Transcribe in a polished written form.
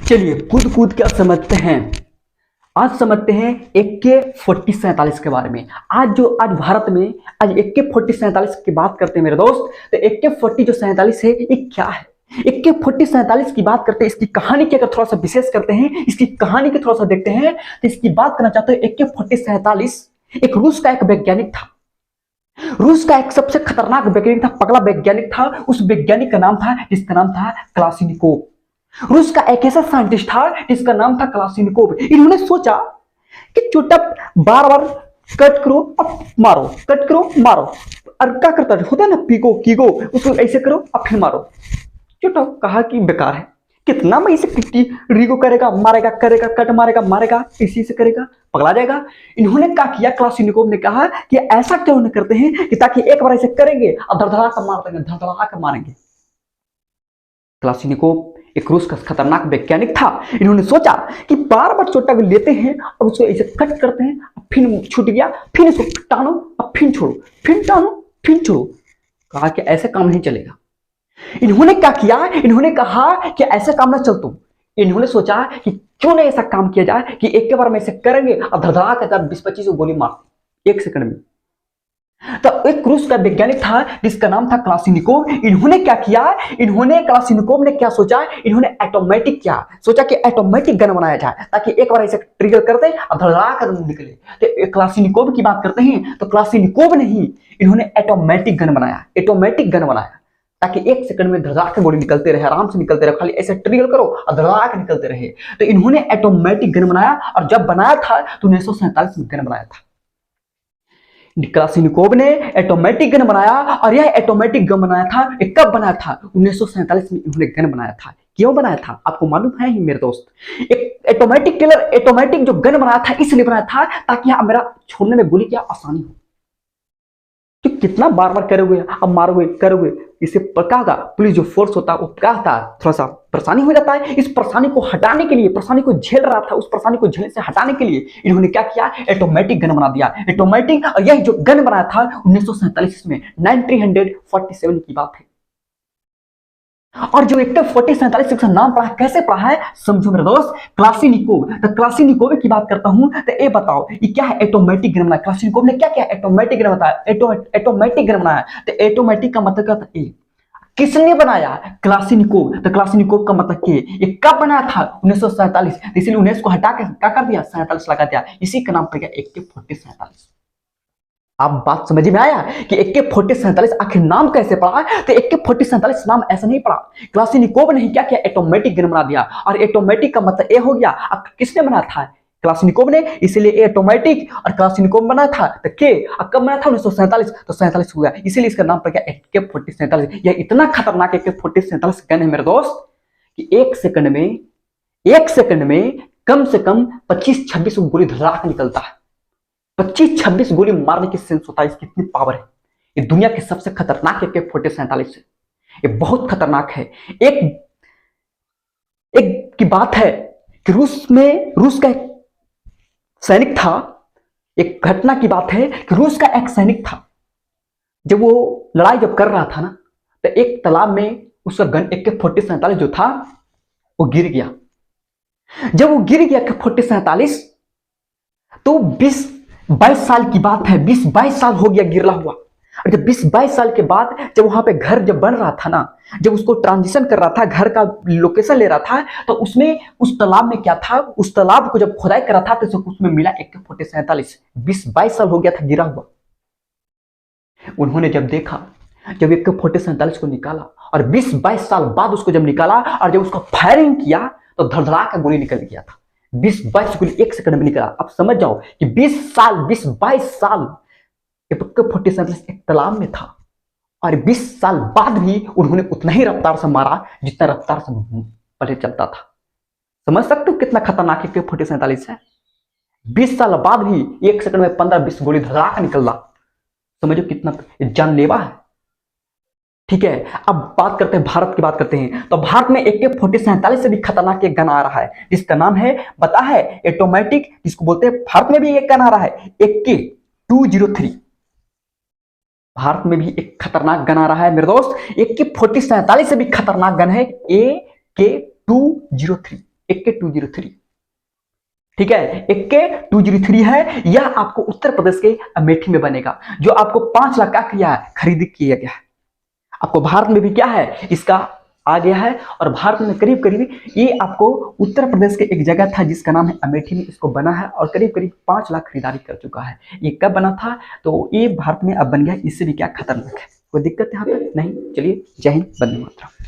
चलिए कूद कूद क्या समझते हैं। आज समझते हैं AK-4047 के बारे में। आज भारत में आज AK-4047 की बात करते हैं मेरे दोस्त। तो AK-40 जो 47 है ये क्या है। AK-4047 की बात करते हैं, इसकी कहानी की अगर थोड़ा सा विशेष करते हैं, इसकी कहानी की थोड़ा सा देखते हैं तो इसकी बात करना चाहते हैं। AK-4047 एक रूस का एक वैज्ञानिक था। रूस का एक सबसे खतरनाक वैज्ञानिक था, पगला वैज्ञानिक था। उस वैज्ञानिक का नाम था, जिसका नाम था क्लाशनिकोव। रूस का एक ऐसा साइंटिस्ट था जिसका नाम था क्लाशनिकोव। इन्होंने सोचा कि चोटा बार बार कट करो अब मारो, कट करो मारो, और क्या करता होता है ना, पीको कीगो, उसको ऐसे करो अब फिर मारो। चोटा कहा कि बेकार है, कितना मैं इसे रीगो करेगा, मारेगा, करेगा, कट मारेगा, मारेगा, इसी से करेगा, पगला जाएगा। इन्होंने क्या किया, क्लाशनिकोव ने कहा कि ऐसा क्यों न करते हैं कि ताकि एक बार ऐसे करेंगे और धड़धड़ा कर मार देंगे, धड़धड़ा कर मारेंगे। क्लाशनिकोव एक रूस का खतरनाक वैज्ञानिक था। इन्होंने सोचा कि बार बार चोटा को लेते हैं और उसको ऐसे कट करते हैं, फिर छूट गया, फिर इसको टानो, अब फिर छोड़ो, फिर टानो, फिर छोड़ो। कहा कि ऐसे काम नहीं चलेगा। इन्होंने क्या किया, इन्होंने कहा कि ऐसे काम ना चल तुम। इन्होंने सोचा कि क्यों नहीं ऐसा काम किया जाए कि एक के बार में ऐसे करेंगे और धड़धड़ा कर 20-25 गोली मार एक सेकंड में। तो एक रूस का वैज्ञानिक था जिसका नाम था क्लाशनिकोव। इन्होंने क्या किया, क्लाशनिकोव ने क्या सोचा, इन्होंने ऑटोमेटिक क्या सोचा कि ऑटोमेटिक गन बनाया जाए ताकि एक बार ऐसे ट्रिगर कर दे और धड़धड़ा कर निकले। तो क्लाशनिकोव की बात करते हैं तो क्लाशनिकोव ने ही इन्होंने ऑटोमेटिक गन बनाया, ऑटोमेटिक गन बनाया ताकि एक सेकंड में धड़धड़ा के गोली निकलते रहे, आराम से निकलते रहे, खाली ऐसे ट्रिगर करो और धड़धड़ा के निकलते रहे। तो इन्होंने ऑटोमेटिक गन बनाया और जब बनाया था तो 1947 में गन बनाया था। क्लाशनिकोव ने ऑटोमेटिक गन बनाया और यह ऑटोमेटिक गन बनाया था, कब बनाया था, 1947 में इन्होंने गन बनाया था। क्यों बनाया था आपको मालूम है ही मेरे दोस्त। एक ऑटोमेटिक जो गन बनाया था इसलिए बनाया था ताकि यहां मेरा छोड़ने में गोली क्या आसानी हो। तो कितना बार बार करोगे, अब मारोगे, करोगे, इससे पकागा पुलिस जो फोर्स होता है वो क्या होता है, थोड़ा सा परेशानी हो जाता है। इस परेशानी को हटाने के लिए, परेशानी को झेल रहा था, उस परेशानी को झेलने से हटाने के लिए इन्होंने क्या किया, ऑटोमेटिक गन बना दिया, ऑटोमेटिक। और यह जो गन बनाया था 1947 में, 1947 की बात है। और जो AK-4047 का नाम पढ़ा, कैसे पढ़ा है समझो मेरे दोस्त, क्लाशनिकोव। तो क्लाशनिकोव की बात करता हूं तो ये बताओ ये क्या है, ऑटोमेटिक गन बनाया। क्लाशनिकोव ने क्या किया, ऑटोमेटिक गन बताया, ऑटोमेटिक गन बनाया। तो ऑटोमेटिक का मतलब क्या था, किसने बनाया, क्लाशनिकोव। तो क्लाशनिकोव का मतलब क्या, ये कब बनाया था, 1947। इसलिए 19 को हटा के क्या कर दिया, 47 लगा दिया, इसी का नाम पड़ गया AK-4047। आप बात समझ में आया कि AK-4047 आखिर नाम कैसे पड़ा। तो AK-4047 नाम ऐसा नहीं पड़ा, क्लाशनिकोव ने क्या किया, ऑटोमेटिक गन बना दिया। और ऑटोमेटिक का मतलब ये हो गया, अब किसने बनाया था, क्लाशनिकोव ने, इसलिए ऑटोमेटिक और क्लाशनिकोव बना था। तो के कब बना था, 1947, तो 47 हुआ, इसीलिए इसका नाम पड़ गया AK-4047। यह इतना खतरनाक AK-4047 गन है मेरे दोस्त कि एक सेकंड में कम से कम 25-26 गोली धड़ाक निकलता है। 25-26 गोली मारने की सेंस होता है, इसकी इतनी पावर है। ये दुनिया के सबसे खतरनाक AK-4047 है, ये बहुत खतरनाक है। एक की बात है कि रूस का एक सैनिक था। एक घटना की बात है कि रूस का एक सैनिक था, जब वो लड़ाई कर रहा था ना, तो एक तालाब में उसका गन AK-4047 जो था वो गिर गया। जब वो गिर गया AK-4047 तो 20-22 साल की बात है, 20-22 साल हो गया गिरला हुआ। और जब 20-22 साल के बाद जब वहां पे घर जब बन रहा था ना, जब उसको ट्रांजिशन कर रहा था, घर का लोकेशन ले रहा था, तो उसमें उस तालाब में क्या था, उस तालाब को जब खुदाई कर रहा था तो उसमें मिला AK-4047। 20-22 साल हो गया था गिरा हुआ। उन्होंने जब देखा, जब AK-4047 को निकाला और 20-22 साल बाद उसको जब निकाला और जब उसको फायरिंग किया तो धड़धड़ा का गोली निकल गया था। 20-22 गोली एक सेकंड में निकला। अब समझ जाओ कि 20-22 साल AK-4047 एक तालाब में था और 20 साल बाद भी उन्होंने उतना ही रफ्तार से मारा जितना रफ्तार से पहले चलता था। समझ सकते हो कितना खतरनाक AK-4047 है। 20 साल बाद भी एक सेकंड में 15-20 गोली धड़ाका का निकल रहा। समझो कितना जानलेवा है। ठीक है, अब बात करते हैं, भारत की बात करते हैं। तो भारत में AK-4047 से भी खतरनाक एक गन आ रहा है जिसका नाम है, पता है, ऑटोमेटिक, जिसको बोलते हैं, भारत में भी एक गन आ रहा है AK-203। भारत में भी एक खतरनाक गन आ रहा है मेरे दोस्त। AK-4047 से भी खतरनाक गन है AK-203। AK-203। ठीक है, AK-203 है। यह आपको उत्तर प्रदेश के अमेठी में बनेगा, जो आपको 5 लाख का किया है, खरीद किया गया है। आपको भारत में भी क्या है, इसका आ गया है। और भारत में करीब करीब ये आपको उत्तर प्रदेश के एक जगह था जिसका नाम है अमेठी में, इसको बना है और करीब करीब 5 लाख खरीदारी कर चुका है। ये कब बना था, तो ये भारत में अब बन गया। इससे भी क्या खतरनाक है, कोई दिक्कत यहाँ पे नहीं। चलिए, जय हिंद, वंदे मातरम।